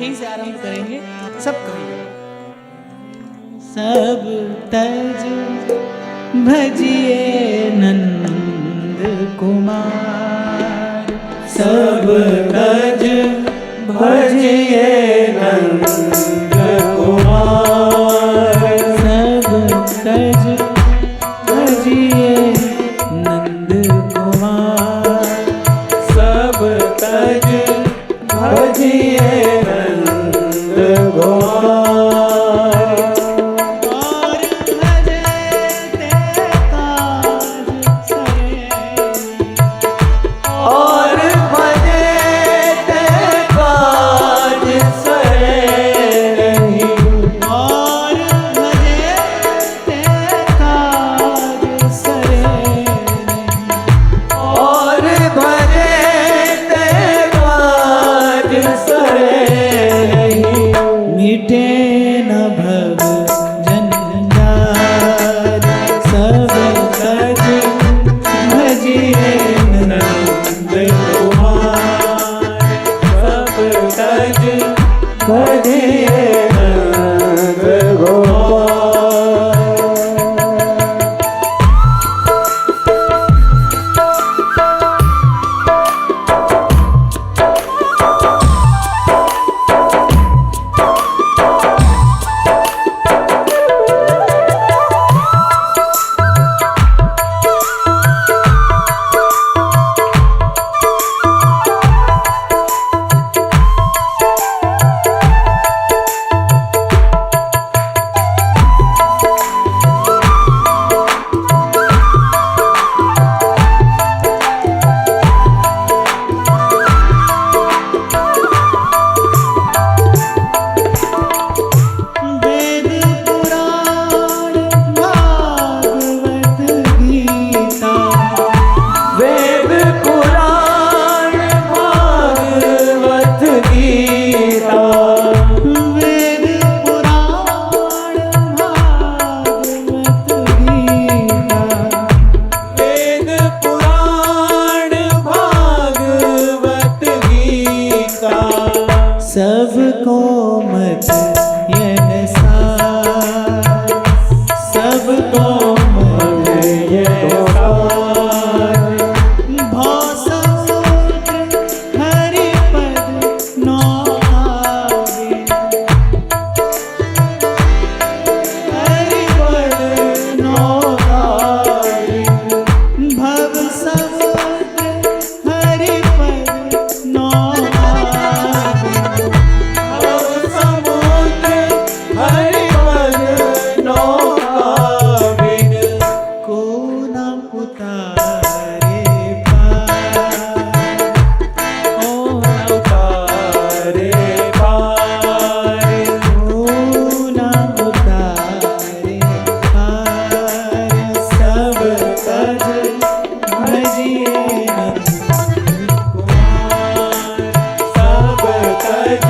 यहीं से आरंभ करेंगे। सब कहिए। सब तज भजिए नंद कुमार, सब तज भजिए नंद कुमार, सब तज भजिए नंद कुमार, सब तज भजिए नंद कुमार। और भजे ते काज सरे, और भजे ते काज सरे, और भजे ते काज सरे, मिटे न भव जंजाल, सब तज भजिए नंद कुमार, सब तज भजिए नंद कुमार। वेद पुराण भागवत गीता, वेद पुराण भागवत गीता, वेद पुराण भागवत गीता, वेद पुराण भागवत गीता, सबको मत यह सार, सबको मत यह सार, भव समुद्र हरि पद नौ आगे, हरि पद नौ आगे, भव समुद्र हरि पद नौ आगे, भव समुद्र हरि पद नौकाबिन, को न उतारे पार, ओ उतारे पार, को न उतारे पार, सब तज भजिए नंद कुमार, सब तज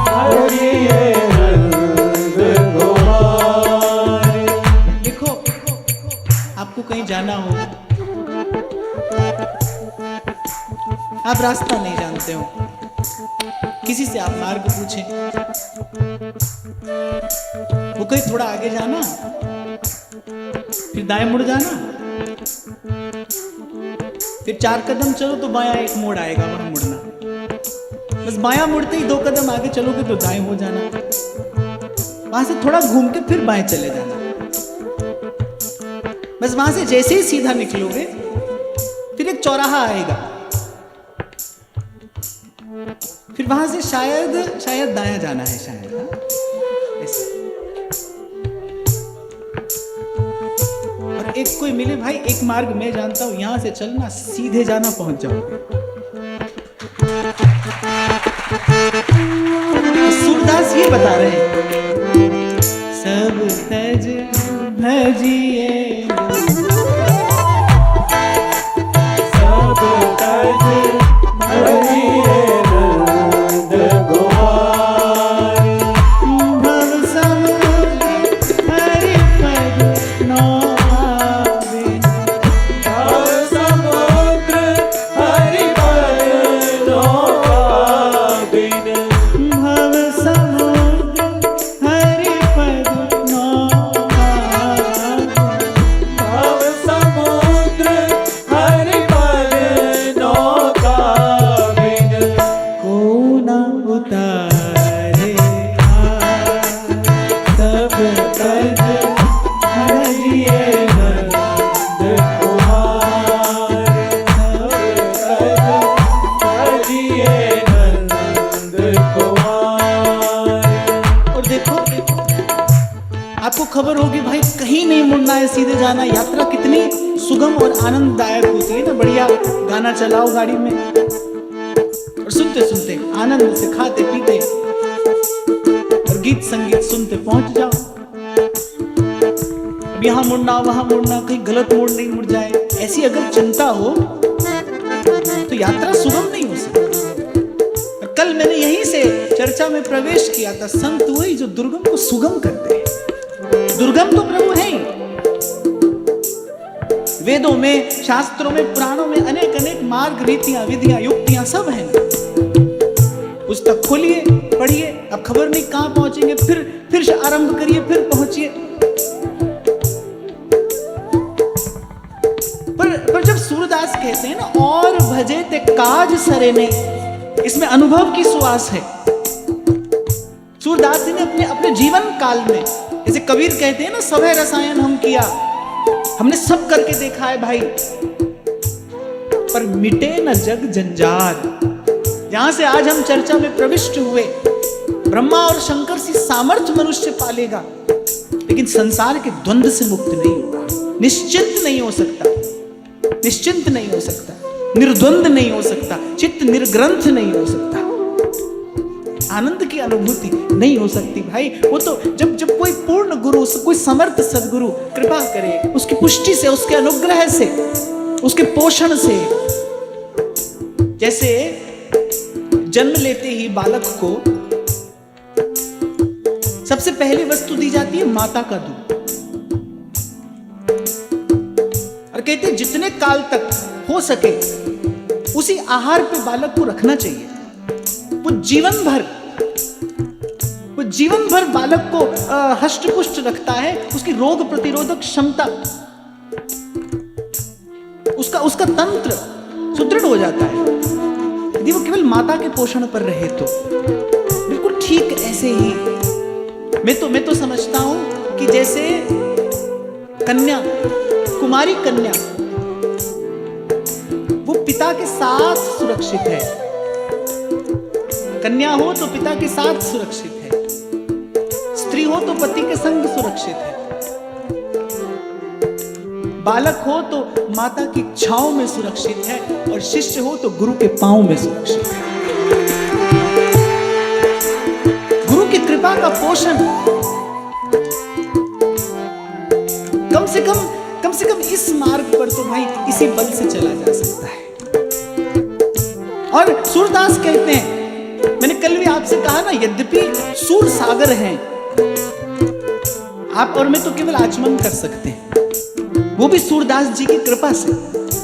भजिए नंद कुमार। देखो, आपको कहीं जाना हो, आप रास्ता नहीं जानते हो, किसी से आप मार्ग पूछें, वो कहीं थोड़ा आगे जाना, फिर दाएं मुड़ जाना, फिर 4 कदम चलो तो बायां एक मोड़ आएगा, वहां मुड़ना, बस बायां मुड़ते ही 2 कदम आगे चलोगे तो दाएं हो जाना, वहां से थोड़ा घूम के फिर बाएं चले जाना, बस वहां से जैसे ही सीधा निकलोगे फिर एक चौराहा आएगा, फिर वहां से शायद दायां जाना है, शायद, हाँ? ऐसे। और एक कोई मिले, भाई एक मार्ग मैं जानता हूं, यहां से चलना, सीधे जाना, पहुंच जाओगे। सूरदास ये बता रहे हैं, सब तज भजिए सब तज भजिए नंद कुमार, भव समुद्र हरि पद नौ आगे, भव समुद्र हरि पद नौकाबिन, भव उतारे सब तज हरिये नंद कुमार, सब तज हरिये नंद कुमार। और देखो, आपको खबर होगी भाई, कहीं नहीं मुड़ना है, सीधे जाना। यात्रा कितनी सुगम और आनंददायक होती है ना। बढ़िया गाना चलाओ गाड़ी में और सुनते सुनते आनंद से खाते पीते और गीत संगीत सुनते पहुंच जाओ। अब यहां मुड़ना वहां मुड़ना, कहीं गलत मोड़ नहीं मुड़ जाए, ऐसी अगर चिंता हो तो यात्रा सुगम नहीं हो सकती। और कल मैंने यहीं से चर्चा में प्रवेश किया था, संत वही जो दुर्गम को सुगम करते हैं। दुर्गम तो प्रभु है ही। वेदों में, शास्त्रों में, पुराणों में अनेक अनेक मार्ग, रीतियां, विधियां, युक्तियां सब हैं। पुस्तक खोलिए, पढ़िए। अब खबर नहीं कहां पहुंचेंगे, फिर आरंभ करिए, फिर पहुंचिए। पर जब सूरदास कहते हैं ना, और भजे ते काज सरे नहीं, इसमें अनुभव की सुवास है। सूरदास जी ने अपने जीवन काल में, जैसे कबीर कहते हैं ना, सभे रसायन हम किया, हमने सब करके देखा है भाई, पर मिटे न जग जंजार। जहां से आज हम चर्चा में प्रविष्ट हुए, ब्रह्मा और शंकर सी सामर्थ्य मनुष्य पालेगा, लेकिन संसार के द्वंद्व से मुक्त नहीं होगा, निश्चिंत नहीं हो सकता, निश्चिंत नहीं हो सकता, निर्द्वंद नहीं हो सकता, चित्त निर्ग्रंथ नहीं हो सकता, आनंद की अनुभूति नहीं हो सकती भाई। वो तो जब कोई पूर्ण गुरु, कोई समर्थ सदगुरु कृपा करे, उसकी पुष्टि से, उसके अनुग्रह से, उसके पोषण से। जैसे जन्म लेते ही बालक को सबसे पहली वस्तु दी जाती है माता का दूध, और कहते हैं जितने काल तक हो सके उसी आहार पे बालक को रखना चाहिए। वो जीवन भर बालक को हष्ट पुष्ट रखता है, उसकी रोग प्रतिरोधक क्षमता, उसका तंत्र सुदृढ़ हो जाता है यदि वो केवल माता के पोषण पर रहे तो। बिल्कुल ठीक ऐसे ही मैं तो समझता हूं कि जैसे कन्या, कुमारी कन्या, वो पिता के साथ सुरक्षित है, कन्या हो तो पिता के साथ सुरक्षित है, स्त्री हो तो पति के संग सुरक्षित है, बालक हो तो माता की छांव में सुरक्षित है, और शिष्य हो तो गुरु के पांव में सुरक्षित है। गुरु की कृपा का पोषण कम से कम इस मार्ग पर तो भाई इसी बल से चला जा सकता है। और सूरदास कहते हैं, मैंने कल भी आपसे कहा ना, यद्यपि सूर सागर हैं, आप और मैं तो केवल आचमन कर सकते हैं, वो भी सूरदास जी की कृपा से।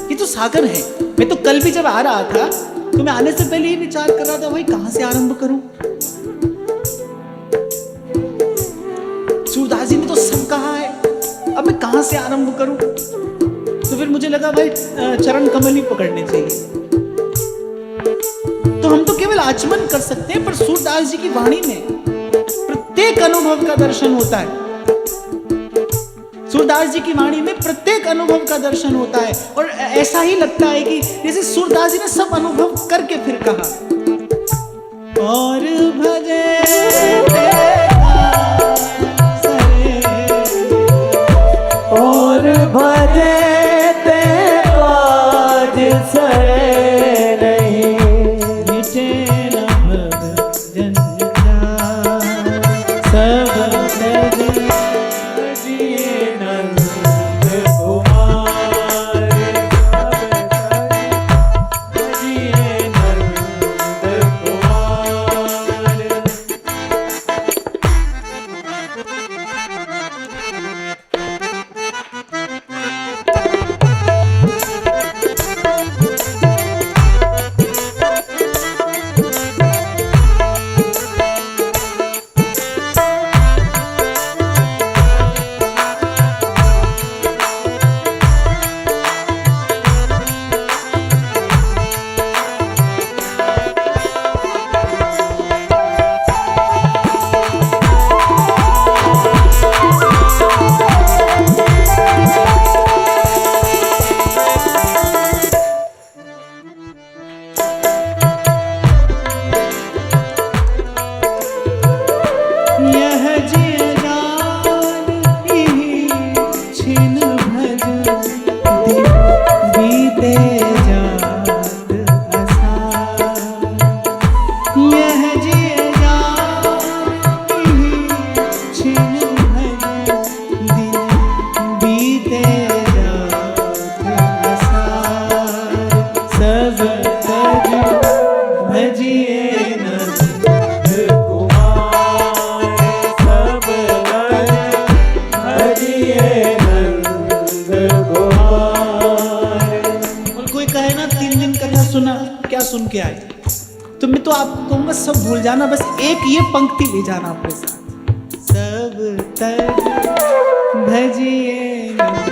ये तो सागर है। मैं तो कल भी जब आ रहा था तो मैं आने से पहले ही विचार कर रहा था, भाई कहां से आरंभ करूं। सूरदास जी ने तो सब कहा है, अब मैं कहां से आरंभ करूं। तो फिर मुझे लगा भाई चरण कमल ही पकड़ने चाहिए। तो हम तो केवल आचमन कर सकते हैं, पर सूरदास जी की वाणी में प्रत्येक अनुभव का दर्शन होता है। सूरदास जी की वाणी में प्रत्येक अनुभव का दर्शन होता है, और ऐसा ही लगता है कि जैसे सूरदास जी ने सब अनुभव करके फिर कहा, और भजे और भजे ते काज सरे नहीं, मिटे न भग जंजाल, सब तज हरिये नंद कुमार, सब तज हरिये नंद कुमार। तो आपको कहूंगा सब भूल जाना, बस एक ये पंक्ति ले जाना अपने साथ। सब तज भजिए